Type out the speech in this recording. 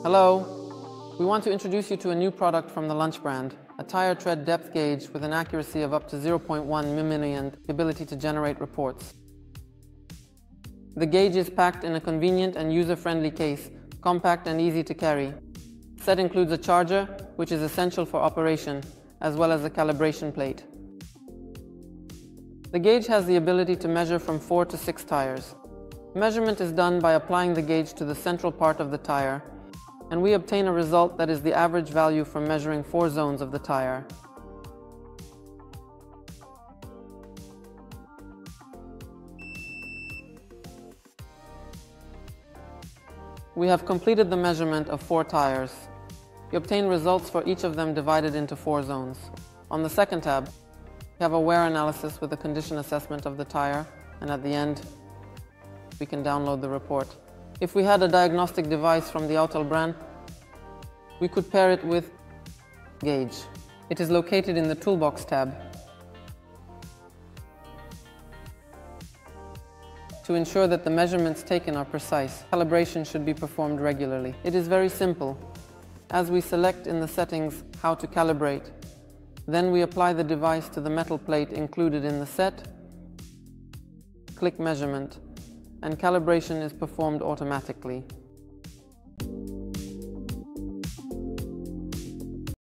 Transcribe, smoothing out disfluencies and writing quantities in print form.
Hello, we want to introduce you to a new product from the Launch brand, a tire tread depth gauge with an accuracy of up to 0.1 mm and the ability to generate reports. The gauge is packed in a convenient and user-friendly case, compact and easy to carry. The set includes a charger, which is essential for operation, as well as a calibration plate. The gauge has the ability to measure from 4 to 6 tires. Measurement is done by applying the gauge to the central part of the tire, and we obtain a result that is the average value from measuring 4 zones of the tire. We have completed the measurement of 4 tires. We obtain results for each of them divided into 4 zones. On the second tab, we have a wear analysis with a condition assessment of the tire, and at the end, we can download the report. If we had a diagnostic device from the Autel brand, we could pair it with gauge. It is located in the Toolbox tab. To ensure that the measurements taken are precise, calibration should be performed regularly. It is very simple. As we select in the settings how to calibrate, then we apply the device to the metal plate included in the set, click measurement, and calibration is performed automatically.